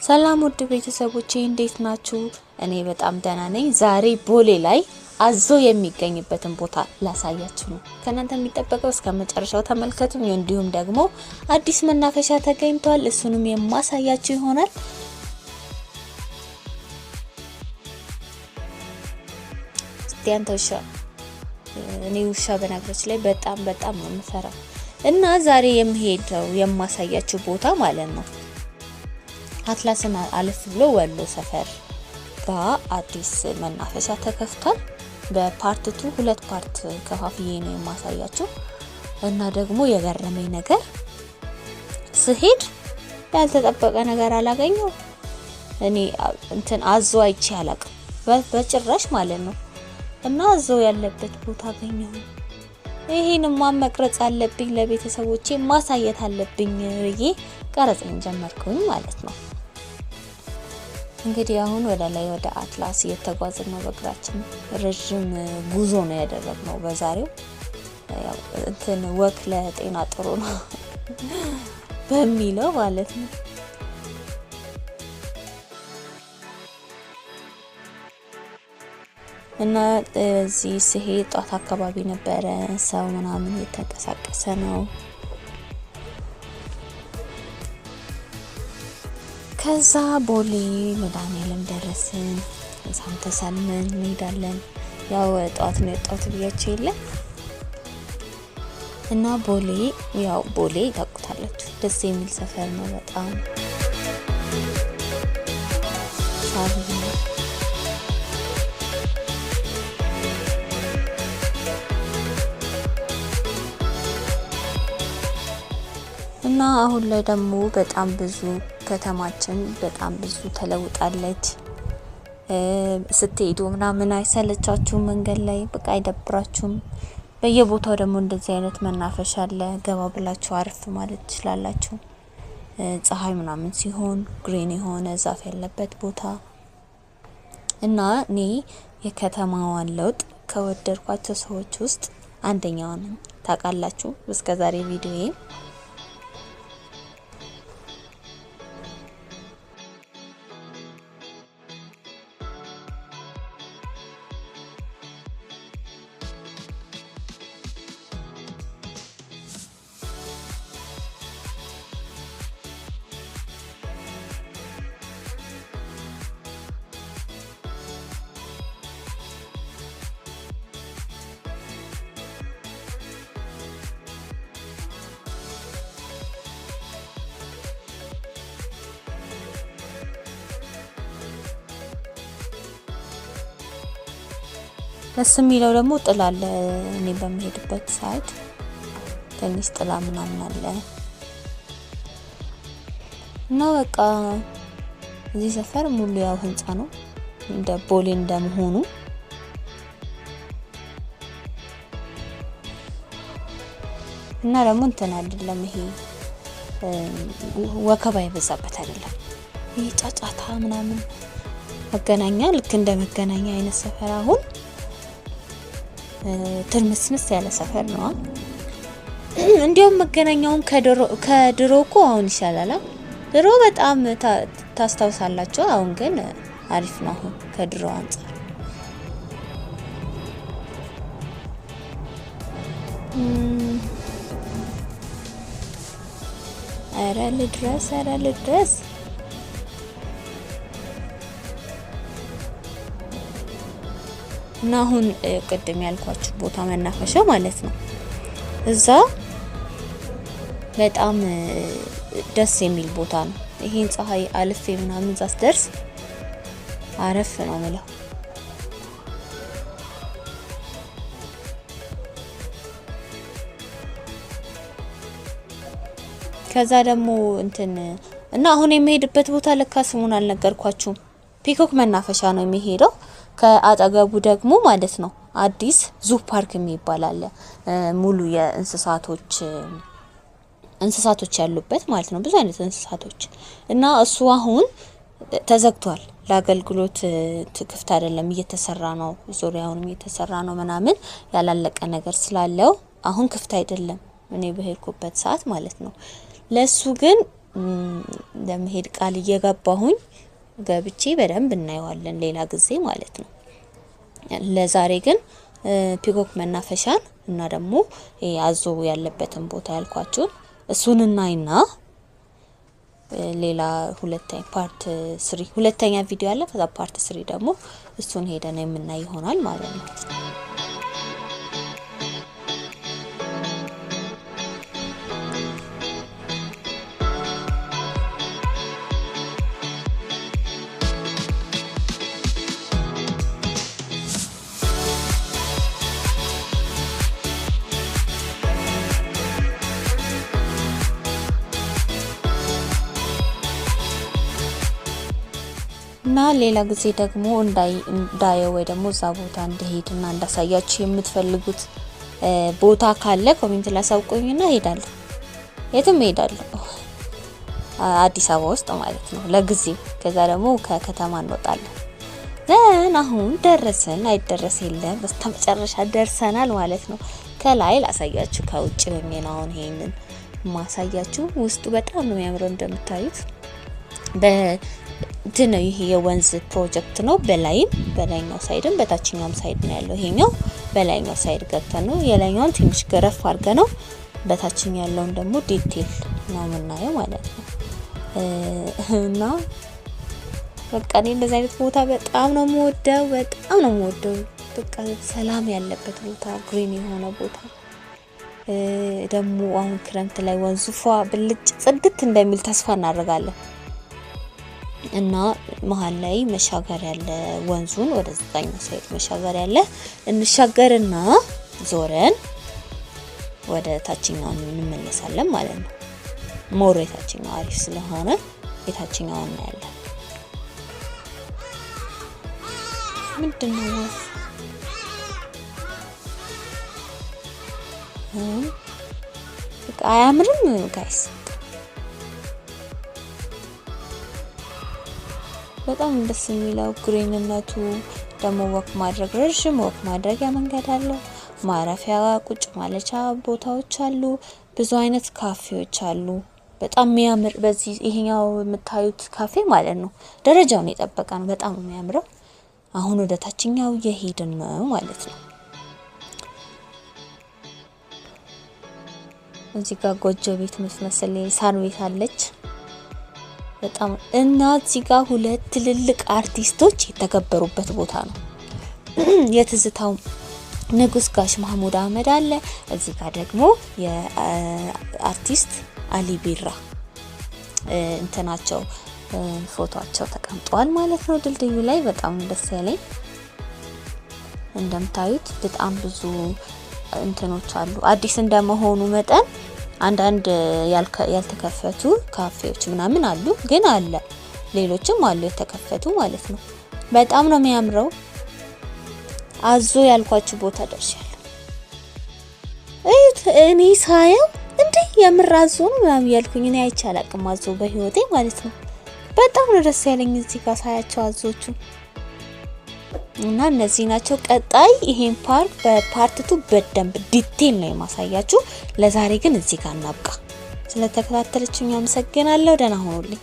ሰላም ውድ ቤተሰቦቼ እንዴት ናችሁ? እኔ በጣም ደህና ነኝ። ዛሬ ቦሌ ላይ አዞ የሚገኝበትን ቦታ ላሳያችሁ ነው። ከናንተ የሚጠበቀው እስከ መጨረሻው ተመልከቱኝ። እንዲሁም ደግሞ አዲስ መናፈሻ ተገኝቷል፣ እሱንም የማሳያችሁ ይሆናል። እስቲ ውሻ እኔ ውሻ በነገራችን ላይ በጣም ነው የምፈራው እና ዛሬ የምሄደው የማሳያችሁ ቦታ ማለት ነው አትላስን አለፍ ብሎ ወሎ ሰፈር ጋር አዲስ መናፈሻ ተከፍቷል። በፓርት 2 ሁለት ፓርት ከፋፍዬ ነው የማሳያችሁ እና ደግሞ የገረመኝ ነገር ስሄድ ያልተጠበቀ ነገር አላገኘው። እኔ እንትን አዞ አይቼ አላቅም በጭራሽ ማለት ነው እና አዞ ያለበት ቦታ አገኘሁ። ይሄንማ መቅረጽ አለብኝ፣ ለቤተሰቦቼ ማሳየት አለብኝ ብዬ ቀረጽን ጀመርኩኝ ማለት ነው። እንግዲህ አሁን ወደ ላይ ወደ አትላስ እየተጓዝን ነው በእግራችን። ረጅም ጉዞ ነው ያደረግነው በዛሬው። ያው እንትን ወክ ለጤና ጥሩ ነው በሚለው ማለት ነው። እና እዚህ ሲሄድ ጧት አካባቢ ነበረ ሰው ምናምን የተንቀሳቀሰ ነው። ከዛ ቦሌ መድኃኒዓለም ደረስን። እዛም ተሳልመን እንሄዳለን። ያው ጧት ነው የወጣሁት ብያችሁ የለ እና ቦሌ ታውቁታላችሁ። ደስ የሚል ሰፈር ነው በጣም እና አሁን ላይ ደግሞ በጣም ብዙ ከተማችን በጣም ብዙ ተለውጣለች። ስትሄዱ ምናምን አይሰለቻችሁም? መንገድ ላይ በቃ አይደብራችሁም? በየቦታው ደግሞ እንደዚህ አይነት መናፈሻ አለ። ገባ ብላችሁ አርፍ ማለት ትችላላችሁ። ፀሐይ ምናምን ሲሆን ግሪን የሆነ ዛፍ ያለበት ቦታ እና እኔ የከተማዋን ለውጥ ከወደድኳቸው ሰዎች ውስጥ አንደኛው ነኝ። ታውቃላችሁ እስከዛሬ ቪዲዮዬ ደስ የሚለው ደግሞ ጥላ አለ። እኔ በሚሄድበት ሰዓት ትንሽ ጥላ ምናምን አለ እና በቃ እዚህ ሰፈር ሙሉ ያው ህንጻ ነው እንደ ቦሌ እንደመሆኑ እና ደግሞ እንትን አይደለም፣ ይሄ ወከባ የበዛበት አይደለም። ይሄ ጫጫታ ምናምን መገናኛ ልክ እንደ መገናኛ አይነት ሰፈር አሁን ትርምስምስ ያለ ሰፈር ነው። እንዲያውም መገናኛውን ከድሮ እኮ አሁን ይሻላል። ድሮ በጣም ታስታውሳላችሁ። አሁን ግን አሪፍ ነው አሁን ከድሮ አንፃር። ኧረ ልድረስ እና አሁን ቅድም ያልኳችሁ ቦታ መናፈሻ ማለት ነው። እዛ በጣም ደስ የሚል ቦታ ነው። ይሄን ፀሐይ አልፌ ምናምን እዛ ስደርስ አረፍ ነው ማለት። ከዛ ደግሞ እና አሁን የሚሄድበት ቦታ ለካ ስሙን አልነገርኳችሁም። ፒኮክ መናፈሻ ነው የሚሄደው። ከአጠገቡ ደግሞ ማለት ነው አዲስ ዙ ፓርክ የሚባል አለ። ሙሉ እንስሳቶች ያሉበት ማለት ነው። ብዙ አይነት እንስሳቶች እና እሱ አሁን ተዘግቷል። ለአገልግሎት ክፍት አይደለም፣ እየተሰራ ነው። ዙሪያውንም እየተሰራ ነው ምናምን ያላለቀ ነገር ስላለው አሁን ክፍት አይደለም። እኔ በሄድኩበት ሰዓት ማለት ነው። ለሱ ግን ለመሄድ ቃል እየገባሁኝ ገብቼ በደንብ እናየዋለን ሌላ ጊዜ ማለት ነው። ለዛሬ ግን ፒኮክ መናፈሻን እና ደግሞ አዞ ያለበትን ቦታ ያልኳችሁ እሱን እናይና ሌላ ሁለተኛ ቪዲዮ አለ። ከዛ ፓርት 3 ደግሞ እሱን ሄደን የምናይ ይሆናል ማለት ነው። እና ሌላ ጊዜ ደግሞ እንዳየው ወይ ደግሞ እዛ ቦታ እንደሄድና እንዳሳያችሁ የምትፈልጉት ቦታ ካለ ኮሜንት ላይ አሳውቁኝና ሄዳለሁ። የትም ሄዳለሁ አዲስ አበባ ውስጥ ማለት ነው ለጊዜው። ከዛ ደግሞ ከከተማ እንወጣለን። አሁን ደረሰን አይደረስ የለም በስተመጨረሻ ደርሰናል ማለት ነው። ከላይ ላሳያችሁ ከውጭ ሆኜ ነው አሁን ይሄንን ማሳያችሁ። ውስጡ በጣም ነው የሚያምረው እንደምታዩት ነው። ይሄ የወንዝ ፕሮጀክት ነው። በላይኛው ሳይድም በታችኛውም ሳይድ ነው ያለው። ይሄኛው በላይኛው ሳይድ ገብተን ነው የላይኛውን ትንሽ ገረፍ አድርገ ነው በታችኛው ያለውን ደግሞ ዲቴል ነው የምናየው ማለት ነው። እና በቃ እኔ እንደዚህ አይነት ቦታ በጣም ነው የምወደው። በቃ ሰላም ያለበት ቦታ፣ ግሪን የሆነ ቦታ ደግሞ አሁን ክረምት ላይ ወንዙ ብልጭ ጽድት እንደሚል ተስፋ እናደርጋለን። እና መሃል ላይ መሻገር ያለ ወንዙን ወደዛኛው ሳይድ መሻገር ያለ እንሻገርና ዞረን ወደ ታችኛው እንመለሳለን ማለት ነው። ሞር የታችኛው አሪፍ ስለሆነ የታችኛው እናያለን። ምንድነው በቃ አያምርም ጋይስ? በጣም ደስ የሚለው ግሪንነቱ ደግሞ ረዥም ወክ ማድረጊያ መንገድ አለው። ማረፊያ ቁጭ ማለቻ ቦታዎች አሉ። ብዙ አይነት ካፌዎች አሉ። በጣም የሚያምር ይሄኛው የምታዩት ካፌ ማለት ነው ደረጃውን የጠበቀ ነው። በጣም የሚያምረው። አሁን ወደ ታችኛው እየሄድን ነው ማለት ነው። እዚህ ጋር ጎጆ ቤት የምትመስል ሳር ቤት አለች። በጣም እና እዚህ ጋር ሁለት ትልልቅ አርቲስቶች የተከበሩበት ቦታ ነው። የትዝታው ንጉስ ጋሽ መሐሙድ አህመድ አለ። እዚህ ጋር ደግሞ የአርቲስት አሊ ቢራ እንትናቸው ፎቶአቸው ተቀምጧል ማለት ነው ድልድዩ ላይ። በጣም ደስ ያለኝ እንደምታዩት በጣም ብዙ እንትኖች አሉ። አዲስ እንደመሆኑ መጠን አንዳንድ ያልተከፈቱ ካፌዎች ምናምን አሉ፣ ግን ሌሎችም አሉ የተከፈቱ ማለት ነው። በጣም ነው የሚያምረው። አዞ ያልኳችሁ ቦታ ደርሻለሁ። እኔ ሳየው እንዴ የምር አዞ ነው ምናምን ያልኩኝ። እኔ አይቼ አላቅም አዞ በህይወቴ ማለት ነው። በጣም ነው ደስ ያለኝ እዚህ ጋር ሳያቸው አዞቹ። እና እነዚህ ናቸው። ቀጣይ ይሄን ፓርክ በፓርት 2 በደንብ ዲቴል ነው የማሳያችሁ። ለዛሬ ግን እዚህ ጋር እናብቃ። ስለተከታተላችሁኝ አመሰግናለሁ። ደህና ሁኑልኝ።